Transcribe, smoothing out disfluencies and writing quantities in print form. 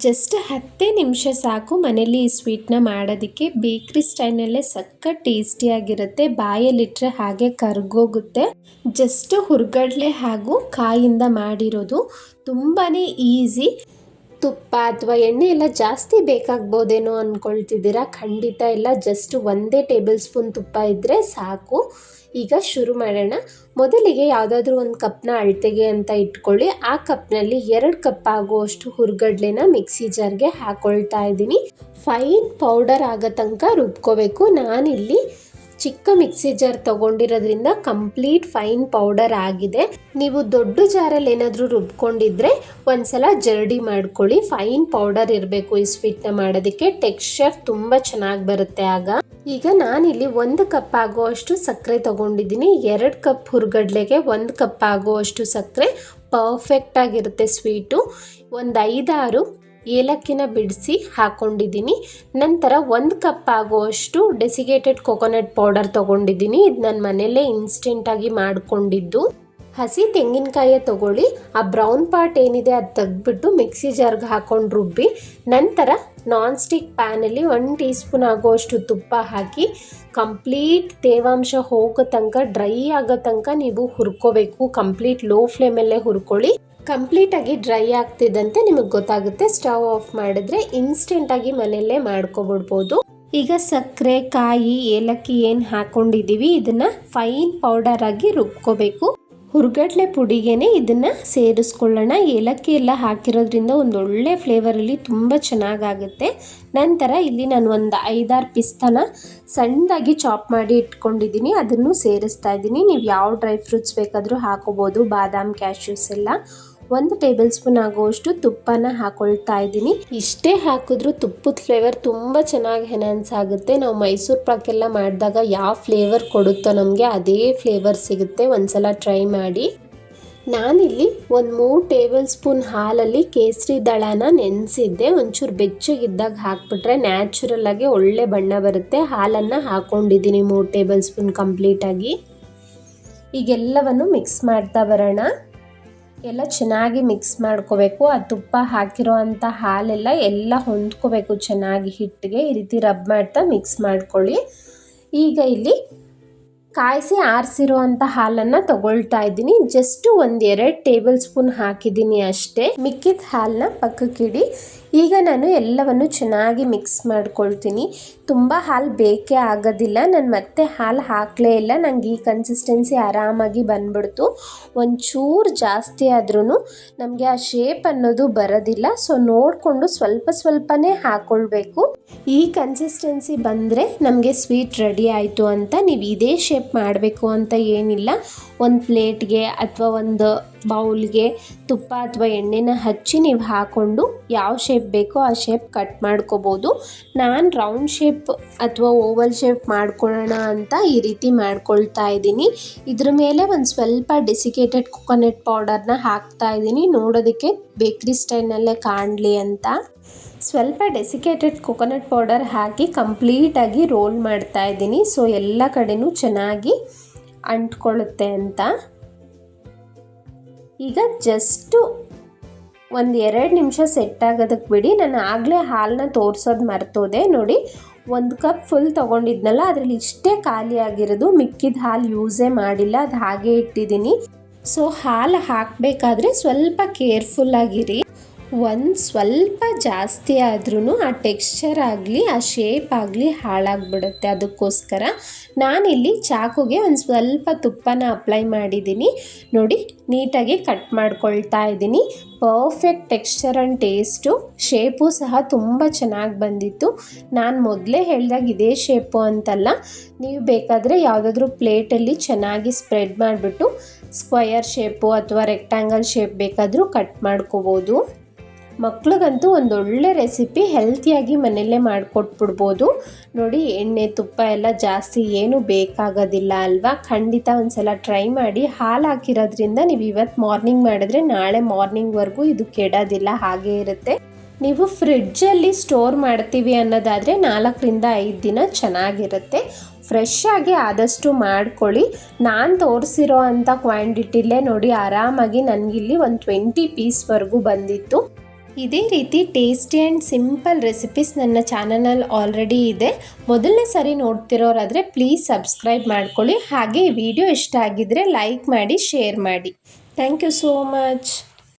Just 10 ನಿಮಿಷ ಸಾಕು ಮನೇಲಿ ಈ ಸ್ವೀಟ್ನ ಮಾಡೋದಕ್ಕೆ. ಬೇಕ್ರಿ ಸ್ಟೈಲ್ನಲ್ಲೇ ಸಖತ್ ಟೇಸ್ಟಿಯಾಗಿರುತ್ತೆ. ಬಾಯಲ್ಲಿಟ್ಟರೆ ಹಾಗೆ ಕರ್ಗೋಗುತ್ತೆ. ಜಸ್ಟ್ ಹುರ್ಗಡ್ಲೆ ಹಾಗೂ ಕಾಯಿಂದ ಮಾಡಿರೋದು, ತುಂಬಾ ಈಸಿ. ತುಪ್ಪ ಅಥವಾ ಎಣ್ಣೆ ಎಲ್ಲ ಜಾಸ್ತಿ ಬೇಕಾಗ್ಬೋದೇನೋ ಅಂದ್ಕೊಳ್ತಿದ್ದೀರಾ? ಖಂಡಿತ ಇಲ್ಲ, ಜಸ್ಟ್ 1 ಟೇಬಲ್ ಸ್ಪೂನ್ ತುಪ್ಪ ಇದ್ದರೆ ಸಾಕು. ಈಗ ಶುರು ಮಾಡೋಣ. ಮೊದಲಿಗೆ ಯಾವುದಾದ್ರೂ ಒಂದು ಕಪ್ನ ಅಳತೆಗೆ ಅಂತ ಇಟ್ಕೊಳ್ಳಿ. ಆ ಕಪ್ನಲ್ಲಿ 2 ಕಪ್ ಆಗುವಷ್ಟು ಹುರ್ಗಡ್ಲೆನ ಮಿಕ್ಸಿ ಜಾರ್ಗೆ ಹಾಕೊಳ್ತಾ ಇದ್ದೀನಿ. ಫೈನ್ ಪೌಡರ್ ಆಗೋ ತನಕ ರುಬ್ಕೋಬೇಕು. ನಾನಿಲ್ಲಿ ಚಿಕ್ಕ ಮಿಕ್ಸಿ ಜಾರ್ ತೊಗೊಂಡಿರೋದ್ರಿಂದ ಕಂಪ್ಲೀಟ್ ಫೈನ್ ಪೌಡರ್ ಆಗಿದೆ. ನೀವು ದೊಡ್ಡ ಜಾರಲ್ಲಿ ಏನಾದರೂ ರುಬ್ಕೊಂಡಿದ್ರೆ ಒಂದ್ಸಲ ಜರಡಿ ಮಾಡ್ಕೊಳ್ಳಿ. ಫೈನ್ ಪೌಡರ್ ಇರಬೇಕು ಈ ಸ್ವೀಟ್ನ ಮಾಡೋದಕ್ಕೆ. ಟೆಕ್ಸ್ಚರ್ ತುಂಬ ಚೆನ್ನಾಗಿ ಬರುತ್ತೆ ಆಗ. ಈಗ ನಾನಿಲ್ಲಿ 1 ಕಪ್ ಆಗುವಷ್ಟು ಸಕ್ಕರೆ ತೊಗೊಂಡಿದ್ದೀನಿ. 2 ಕಪ್ ಹುರ್ಗಡ್ಲೆಗೆ 1 ಕಪ್ ಆಗುವಷ್ಟು ಸಕ್ಕರೆ ಪರ್ಫೆಕ್ಟ್ ಆಗಿರುತ್ತೆ ಸ್ವೀಟು. ಒಂದು 5-6 ಏಲಕ್ಕಿನ ಬಿಡಿಸಿ ಹಾಕ್ಕೊಂಡಿದ್ದೀನಿ. ನಂತರ 1 ಕಪ್ ಆಗುವಷ್ಟು ಡೆಸಿಕೇಟೆಡ್ ಕೊಕೊನಟ್ ಪೌಡರ್ ತೊಗೊಂಡಿದ್ದೀನಿ. ಇದು ನಾನು ಮನೆಯಲ್ಲೇ ಇನ್ಸ್ಟೆಂಟಾಗಿ ಮಾಡಿಕೊಂಡಿದ್ದು. ಹಸಿ ತೆಂಗಿನಕಾಯಿ ತೊಗೊಳ್ಳಿ. ಆ ಬ್ರೌನ್ ಪಾರ್ಟ್ ಏನಿದೆ ಅದು ತೆಗೆದ್ಬಿಟ್ಟು ಮಿಕ್ಸಿ ಜಾರ್ಗೆ ಹಾಕ್ಕೊಂಡು ರುಬ್ಬಿ, ನಂತರ ನಾನ್ ಸ್ಟಿಕ್ ಪ್ಯಾನಲ್ಲಿ 1 ಟೀ ಸ್ಪೂನ್ ಆಗುವಷ್ಟು ತುಪ್ಪ ಹಾಕಿ ಕಂಪ್ಲೀಟ್ ತೇವಾಂಶ ಹೋಗೋ ತನಕ, ಡ್ರೈ ಆಗೋ ತನಕ ನೀವು ಹುರ್ಕೋಬೇಕು. ಕಂಪ್ಲೀಟ್ ಲೋ ಫ್ಲೇಮಲ್ಲೇ ಹುರ್ಕೊಳ್ಳಿ. ಕಂಪ್ಲೀಟಾಗಿ ಡ್ರೈ ಆಗ್ತಿದ್ದಂತೆ ನಿಮಗೆ ಗೊತ್ತಾಗುತ್ತೆ. ಸ್ಟವ್ ಆಫ್ ಮಾಡಿದ್ರೆ ಇನ್ಸ್ಟೆಂಟಾಗಿ ಮನೆಯಲ್ಲೇ ಮಾಡ್ಕೊಬಿಡ್ಬೋದು. ಈಗ ಸಕ್ಕರೆ, ಕಾಯಿ, ಏಲಕ್ಕಿ ಏನು ಹಾಕ್ಕೊಂಡಿದ್ದೀವಿ ಇದನ್ನು ಫೈನ್ ಪೌಡರ್ ಆಗಿ ರುಬ್ಕೋಬೇಕು. ಹುರ್ಗಡ್ಲೆ ಪುಡಿಗೇನೆ ಇದನ್ನು ಸೇರಿಸ್ಕೊಳ್ಳೋಣ. ಏಲಕ್ಕಿ ಎಲ್ಲ ಹಾಕಿರೋದ್ರಿಂದ ಒಂದು ಒಳ್ಳೆ ಫ್ಲೇವರಲ್ಲಿ ತುಂಬ ಚೆನ್ನಾಗಾಗುತ್ತೆ. ನಂತರ ಇಲ್ಲಿ ನಾನು ಒಂದು 5-6 ಪಿಸ್ತಾನ ಸಣ್ಣದಾಗಿ ಚಾಪ್ ಮಾಡಿ ಇಟ್ಕೊಂಡಿದ್ದೀನಿ, ಅದನ್ನು ಸೇರಿಸ್ತಾ ಇದ್ದೀನಿ. ನೀವು ಯಾವ ಡ್ರೈ ಫ್ರೂಟ್ಸ್ ಬೇಕಾದರೂ ಹಾಕೋಬೋದು, ಬಾದಾಮ್, ಕ್ಯಾಶ್ಯೂಸ್ ಎಲ್ಲ. 1 ಟೇಬಲ್ ಸ್ಪೂನ್ ಆಗುವಷ್ಟು ತುಪ್ಪನ ಹಾಕೊಳ್ತಾ ಇದ್ದೀನಿ. ಇಷ್ಟೇ ಹಾಕಿದ್ರೂ ತುಪ್ಪದ ಫ್ಲೇವರ್ ತುಂಬ ಚೆನ್ನಾಗಿ ಎನ್ಹಾನ್ಸ್ ಆಗುತ್ತೆ. ನಾವು ಮೈಸೂರು ಪಾಕೆಲ್ಲ ಮಾಡಿದಾಗ ಯಾವ ಫ್ಲೇವರ್ ಕೊಡುತ್ತೋ ನಮಗೆ ಅದೇ ಫ್ಲೇವರ್ ಸಿಗುತ್ತೆ. ಒಂದ್ಸಲ ಟ್ರೈ ಮಾಡಿ. ನಾನಿಲ್ಲಿ ಒಂದು 3 ಟೇಬಲ್ ಸ್ಪೂನ್ ಹಾಲಲ್ಲಿ ಕೇಸರಿ ದಳನ ನೆನೆಸಿದ್ದೆ. ಒಂಚೂರು ಬೆಚ್ಚಗಿದ್ದಾಗ ಹಾಕ್ಬಿಟ್ರೆ ನ್ಯಾಚುರಲ್ ಆಗಿ ಒಳ್ಳೆ ಬಣ್ಣ ಬರುತ್ತೆ. ಹಾಲನ್ನು ಹಾಕ್ಕೊಂಡಿದ್ದೀನಿ 3 ಟೇಬಲ್ ಸ್ಪೂನ್ ಕಂಪ್ಲೀಟಾಗಿ. ಈಗೆಲ್ಲವನ್ನು ಮಿಕ್ಸ್ ಮಾಡ್ತಾ ಬರೋಣ. ಎಲ್ಲ ಚೆನ್ನಾಗಿ ಮಿಕ್ಸ್ ಮಾಡ್ಕೋಬೇಕು. ಆ ತುಪ್ಪ ಹಾಕಿರೋ ಅಂಥ ಹಾಲೆಲ್ಲ ಹೊಂದ್ಕೋಬೇಕು ಚೆನ್ನಾಗಿ ಹಿಟ್ಟಿಗೆ. ಈ ರೀತಿ ರಬ್ ಮಾಡ್ತಾ ಮಿಕ್ಸ್ ಮಾಡ್ಕೊಳ್ಳಿ. ಈಗ ಇಲ್ಲಿ ಕಾಯಿಸಿ ಆರಿಸಿರೋ ಅಂಥ ಹಾಲನ್ನು ತಗೊಳ್ತಾ ಇದ್ದೀನಿ. ಜಸ್ಟ್ 1-2 ಟೇಬಲ್ ಸ್ಪೂನ್ ಹಾಕಿದ್ದೀನಿ ಅಷ್ಟೇ. ಮಿಕ್ಕಿದ ಹಾಲನ್ನ ಪಕ್ಕಕ್ಕಿಡಿ. ಈಗ ನಾನು ಎಲ್ಲವನ್ನು ಚೆನ್ನಾಗಿ ಮಿಕ್ಸ್ ಮಾಡ್ಕೊಳ್ತೀನಿ. ತುಂಬ ಹಾಲು ಬೇಕೇ ಆಗೋದಿಲ್ಲ. ನಾನು ಮತ್ತೆ ಹಾಲು ಹಾಕಲೇ ಇಲ್ಲ. ನನಗೆ ಈ ಕನ್ಸಿಸ್ಟೆನ್ಸಿ ಆರಾಮಾಗಿ ಬಂದ್ಬಿಡ್ತು. ಒಂಚೂರು ಜಾಸ್ತಿ ಆದ್ರೂ ನಮಗೆ ಆ ಶೇಪ್ ಅನ್ನೋದು ಬರೋದಿಲ್ಲ. ಸೊ ನೋಡಿಕೊಂಡು ಸ್ವಲ್ಪನೇ ಹಾಕ್ಕೊಳ್ಬೇಕು. ಈ ಕನ್ಸಿಸ್ಟೆನ್ಸಿ ಬಂದರೆ ನಮಗೆ ಸ್ವೀಟ್ ರೆಡಿ ಆಯಿತು ಅಂತ. ನೀವು ಇದೇ ಶೇಪ್ ಮಾಡಬೇಕು ಅಂತ ಏನಿಲ್ಲ. ಒಂದು ಪ್ಲೇಟ್ಗೆ ಅಥವಾ ಒಂದು ಬೌಲ್ಗೆ ತುಪ್ಪ ಅಥವಾ ಎಣ್ಣೆನ ಹಚ್ಚಿ ನೀವು ಹಾಕ್ಕೊಂಡು ಯಾವ ಶೇಪ್ ಬೇಕೋ ಆ ಶೇಪ್ ಕಟ್ ಮಾಡ್ಕೋಬೋದು. ನಾನು ರೌಂಡ್ ಶೇಪ್ ಅಥವಾ ಓವಲ್ ಶೇಪ್ ಮಾಡ್ಕೊಳ್ಳೋಣ ಅಂತ ಈ ರೀತಿ ಮಾಡ್ಕೊಳ್ತಾ ಇದ್ದೀನಿ. ಇದ್ರ ಮೇಲೆ ಒಂದು ಸ್ವಲ್ಪ ಡೆಸಿಕೇಟೆಡ್ ಕೊಕೊನಟ್ ಪೌಡರ್ನ ಹಾಕ್ತಾ ಇದ್ದೀನಿ, ನೋಡೋದಕ್ಕೆ ಬೇಕ್ರಿ ಸ್ಟೈಲ್ನಲ್ಲೇ ಕಾಣಲಿ ಅಂತ. ಸ್ವಲ್ಪ ಡೆಸಿಕೇಟೆಡ್ ಕೊಕೊನಟ್ ಪೌಡರ್ ಹಾಕಿ ಕಂಪ್ಲೀಟಾಗಿ ರೋಲ್ ಮಾಡ್ತಾ ಇದ್ದೀನಿ. ಸೊ ಎಲ್ಲ ಕಡೆನೂ ಚೆನ್ನಾಗಿ ಅಂಟ್ಕೊಳ್ಳುತ್ತೆ ಅಂತ. ಈಗ ಜಸ್ಟು 1-2 ನಿಮಿಷ ಸೆಟ್ ಆಗೋದಕ್ಕೆ ಬಿಡಿ. ನಾನು ಆಗಲೇ ಹಾಲನ್ನ ತೋರಿಸೋದು ಮರ್ತೋದೆ. ನೋಡಿ, 1 ಕಪ್ ಫುಲ್ ತೊಗೊಂಡಿದ್ನಲ್ಲ, ಅದರಲ್ಲಿ ಇಷ್ಟೇ ಖಾಲಿ ಆಗಿರೋದು. ಮಿಕ್ಕಿದ ಹಾಲು ಯೂಸೇ ಮಾಡಿಲ್ಲ, ಅದು ಹಾಗೆ ಇಟ್ಟಿದ್ದೀನಿ. ಸೊ ಹಾಲು ಹಾಕಬೇಕಾದ್ರೆ ಸ್ವಲ್ಪ ಕೇರ್ಫುಲ್ಲಾಗಿರಿ. ಒಂದು ಸ್ವಲ್ಪ ಜಾಸ್ತಿ ಆದ್ರೂ ಆ ಟೆಕ್ಸ್ಚರ್ ಆಗಲಿ ಆ ಶೇಪ್ ಆಗಲಿ ಹಾಳಾಗಿಬಿಡುತ್ತೆ. ಅದಕ್ಕೋಸ್ಕರ ನಾನಿಲ್ಲಿ ಚಾಕುಗೆ ಒಂದು ಸ್ವಲ್ಪ ತುಪ್ಪನ ಅಪ್ಲೈ ಮಾಡಿದ್ದೀನಿ. ನೋಡಿ, ನೀಟಾಗಿ ಕಟ್ ಮಾಡ್ಕೊಳ್ತಾ ಇದ್ದೀನಿ. Perfect texture and taste, shape ಸಹ ತುಂಬ ಚೆನ್ನಾಗಿ ಬಂದಿತ್ತು. ನಾನು ಮೊದಲೇ ಹೇಳಿದಾಗ ಇದೇ ಶೇಪು ಅಂತಲ್ಲ, ನೀವು ಬೇಕಾದರೆ ಯಾವುದಾದ್ರೂ ಪ್ಲೇಟಲ್ಲಿ ಚೆನ್ನಾಗಿ ಸ್ಪ್ರೆಡ್ ಮಾಡಿಬಿಟ್ಟು ಸ್ಕ್ವಯರ್ ಶೇಪು ಅಥವಾ ರೆಕ್ಟ್ಯಾಂಗಲ್ ಶೇಪ್ ಬೇಕಾದರೂ ಕಟ್ ಮಾಡ್ಕೋಬೋದು. ಮಕ್ಳಿಗಂತೂ ಒಂದೊಳ್ಳೆ ರೆಸಿಪಿ, ಹೆಲ್ತಿಯಾಗಿ ಮನೆಯಲ್ಲೇ ಮಾಡಿಕೊಟ್ಬಿಡ್ಬೋದು. ನೋಡಿ, ಎಣ್ಣೆ ತುಪ್ಪ ಎಲ್ಲ ಜಾಸ್ತಿ ಏನೂ ಬೇಕಾಗೋದಿಲ್ಲ ಅಲ್ವಾ? ಖಂಡಿತ ಒಂದ್ಸಲ ಟ್ರೈ ಮಾಡಿ. ಹಾಲು ಹಾಕಿರೋದ್ರಿಂದ ನೀವು ಇವತ್ತು ಮಾರ್ನಿಂಗ್ ಮಾಡಿದ್ರೆ ನಾಳೆ ಮಾರ್ನಿಂಗ್ವರೆಗೂ ಇದು ಕೆಡೋದಿಲ್ಲ, ಹಾಗೇ ಇರುತ್ತೆ. ನೀವು ಫ್ರಿಡ್ಜಲ್ಲಿ ಸ್ಟೋರ್ ಮಾಡ್ತೀವಿ ಅನ್ನೋದಾದರೆ 4-5 ದಿನ ಚೆನ್ನಾಗಿರುತ್ತೆ. ಫ್ರೆಶ್ ಆಗಿ ಆದಷ್ಟು ಮಾಡ್ಕೊಳ್ಳಿ. ನಾನು ತೋರಿಸಿರೋ ಅಂಥ ಕ್ವಾಂಟಿಟಿಲೇ ನೋಡಿ ಆರಾಮಾಗಿ ನನಗಿಲ್ಲಿ ಒಂದು 20 ಪೀಸ್ವರೆಗೂ ಬಂದಿತ್ತು. ಇದೇ ರೀತಿ ಟೇಸ್ಟಿ ಆ್ಯಂಡ್ ಸಿಂಪಲ್ ರೆಸಿಪೀಸ್ ನನ್ನ ಚಾನಲಲ್ಲಿ ಆಲ್ರೆಡಿ ಇದೆ. ಮೊದಲನೇ ಸರಿ ನೋಡ್ತಿರೋರಾದರೆ ಪ್ಲೀಸ್ ಸಬ್ಸ್ಕ್ರೈಬ್ ಮಾಡ್ಕೊಳ್ಳಿ. ಹಾಗೆ ಈ ವಿಡಿಯೋ ಇಷ್ಟ ಆಗಿದ್ದರೆ ಲೈಕ್ ಮಾಡಿ, ಶೇರ್ ಮಾಡಿ. Thank you so much.